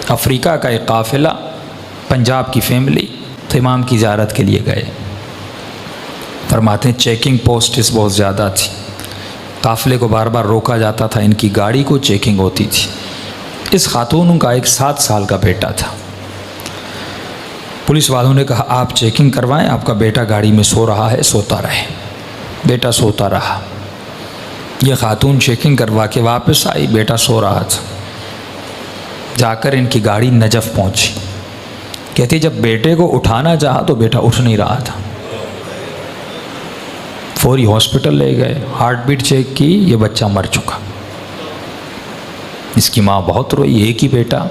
افریقہ کا ایک قافلہ، پنجاب کی فیملی تو امام کی زیارت کے لیے گئے۔ فرماتے ہیں چیکنگ پوسٹس بہت زیادہ تھی، قافلے کو بار بار روکا جاتا تھا، ان کی گاڑی کو چیکنگ ہوتی تھی۔ اس خاتون کا ایک 7 سال کا بیٹا تھا۔ پولیس والوں نے کہا آپ چیکنگ کروائیں، آپ کا بیٹا گاڑی میں سو رہا ہے، سوتا رہے۔ بیٹا سوتا رہا۔ یہ خاتون چیکنگ کروا کے واپس آئی، بیٹا سو رہا تھا۔ جا کر ان کی گاڑی نجف پہنچی۔ کہتی جب بیٹے کو اٹھانا چاہا تو بیٹا اٹھ نہیں رہا تھا۔ فوری ہاسپٹل لے گئے، ہارٹ بیٹ چیک کی، یہ بچہ مر چکا۔ اس کی ماں بہت روئی، ایک ہی بیٹا۔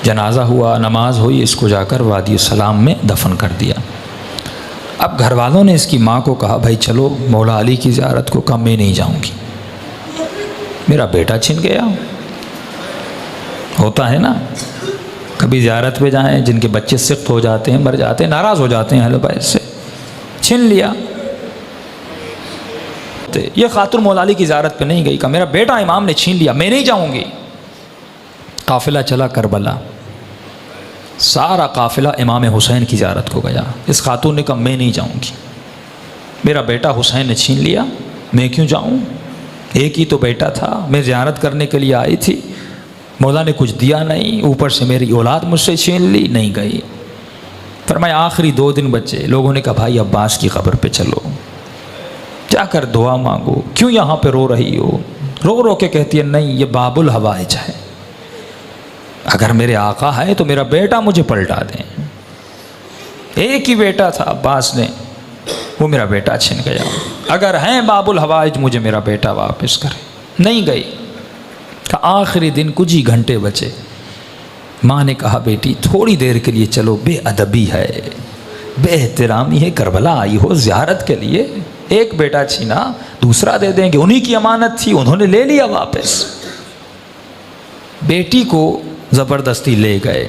جنازہ ہوا، نماز ہوئی، اس کو جا کر وادی السلام میں دفن کر دیا۔ اب گھر والوں نے اس کی ماں کو کہا بھائی چلو مولا علی کی زیارت کو، کہا میں نہیں جاؤں گی، میرا بیٹا چھن گیا۔ ہوتا ہے نا، کبھی زیارت پہ جائیں، جن کے بچے سخت ہو جاتے ہیں، مر جاتے ہیں، ناراض ہو جاتے ہیں اہل بیت سے، چھن لیا۔ یہ خاتون مولا علی کی زیارت پہ نہیں گئی، کہا میرا بیٹا امام نے چھین لیا، میں نہیں جاؤں گی۔ قافلہ چلا کربلا، سارا قافلہ امام حسین کی زیارت کو گیا۔ اس خاتون نے کہا میں نہیں جاؤں گی، میرا بیٹا حسین نے چھین لیا، میں کیوں جاؤں، ایک ہی تو بیٹا تھا، میں زیارت کرنے کے لیے آئی تھی، مولا نے کچھ دیا نہیں، اوپر سے میری اولاد مجھ سے چھین لی، نہیں گئی۔ فرمایا آخری 2 دن بچے، لوگوں نے کہا بھائی عباس کی قبر پہ چلو، جا کر دعا مانگو، کیوں یہاں پہ رو رہی ہو؟ رو رو کے کہتی ہے نہیں یہ باب الحوائج ہے، اگر میرے آقا ہے تو میرا بیٹا مجھے پلٹا دیں۔ ایک ہی بیٹا تھا عباس نے، وہ میرا بیٹا چھن گیا، اگر ہیں باب الحوائج مجھے میرا بیٹا واپس کرے۔ نہیں گئی۔ کہ آخری دن کچھ ہی گھنٹے بچے، ماں نے کہا بیٹی تھوڑی دیر کے لیے چلو، بے ادبی ہے، بے احترامی ہے، کربلا آئی ہو زیارت کے لیے، ایک بیٹا چھینا دوسرا دے دیں گے، انہی کی امانت تھی، انہوں نے لے لیا واپس۔ بیٹی کو زبردستی لے گئے۔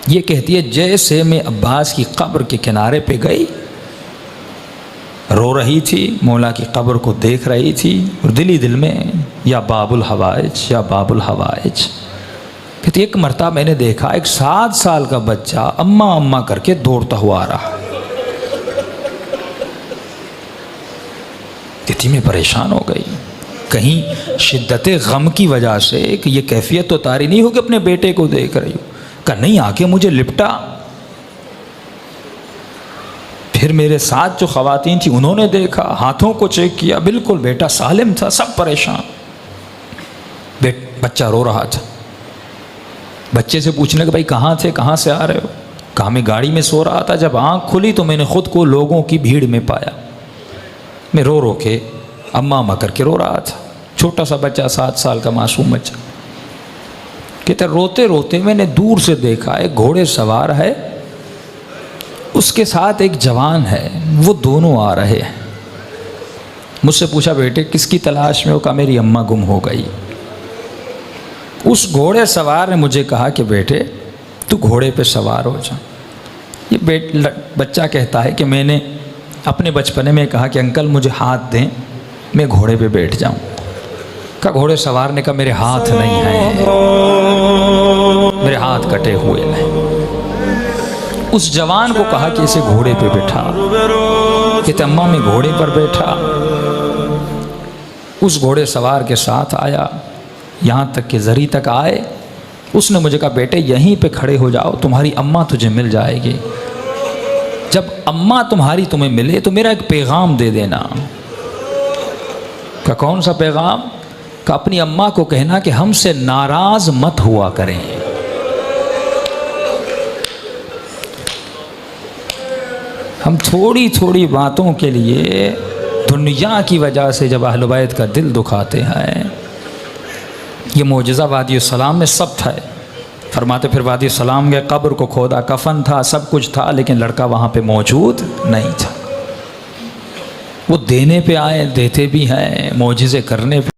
یہ کہتی ہے جیسے میں عباس کی قبر کے کنارے پہ گئی، رو رہی تھی، مولا کی قبر کو دیکھ رہی تھی، اور دل ہی دل میں یا باب الحوائج یا باب الحوائج۔ کہتی ایک مرتبہ میں نے دیکھا ایک 7 سال کا بچہ اماں اماں کر کے دوڑتا ہوا آ رہا۔ کہتی میں پریشان ہو گئی، کہیں شدت غم کی وجہ سے کہ یہ کیفیت تو طاری نہیں ہو کہ اپنے بیٹے کو دیکھ رہی ہو۔ کہ نہیں، آ کے مجھے لپٹا، پھر میرے ساتھ جو خواتین تھیں انہوں نے دیکھا، ہاتھوں کو چیک کیا، بالکل بیٹا سالم تھا، سب پریشان۔ بچہ رو رہا تھا۔ بچے سے پوچھنے کہ بھائی کہاں تھے، کہاں سے آ رہے ہو؟ کہا میں گاڑی میں سو رہا تھا، جب آنکھ کھلی تو میں نے خود کو لوگوں کی بھیڑ میں پایا، میں رو رو کے اماں اماں کر کے رو رہا تھا۔ چھوٹا سا بچہ، 7 سال کا معصوم بچہ۔ کہتے روتے روتے میں نے دور سے دیکھا ایک گھوڑے سوار ہے، اس کے ساتھ ایک جوان ہے، وہ دونوں آ رہے ہیں۔ مجھ سے پوچھا بیٹے کس کی تلاش میں ہو؟ کہا میری اماں گم ہو گئی۔ اس گھوڑے سوار نے مجھے کہا کہ بیٹے تو گھوڑے پہ سوار ہو جا۔ یہ بچہ کہتا ہے کہ میں نے اپنے بچپنے میں کہا کہ انکل مجھے ہاتھ دیں، میں گھوڑے پہ بیٹھ جاؤں۔ کہا گھوڑے سوار نے کہا میرے ہاتھ نہیں ہیں، میرے ہاتھ کٹے ہوئے ہیں۔ اس جوان کو کہا کہ اسے گھوڑے پہ بٹھا۔ کہتے اماں میں گھوڑے پر بیٹھا، اس گھوڑے سوار کے ساتھ آیا، یہاں تک کہ زری تک آئے۔ اس نے مجھے کہا بیٹے یہیں پہ کھڑے ہو جاؤ، تمہاری اماں تجھے مل جائے گی، جب اماں تمہاری تمہیں ملے تو میرا ایک پیغام دے دینا۔ کہ کون سا پیغام؟ کہ اپنی اماں کو کہنا کہ ہم سے ناراض مت ہوا کریں۔ ہم تھوڑی تھوڑی باتوں کے لیے دنیا کی وجہ سے جب اہل بیت کا دل دکھاتے ہیں۔ یہ معجزہ وادی السلام میں سب تھا۔ فرماتے پھر وادی السلام کے قبر کو کھودا، کفن تھا، سب کچھ تھا، لیکن لڑکا وہاں پہ موجود نہیں تھا۔ وہ دینے پہ آئے، دیتے بھی ہیں، معجزے کرنے پہ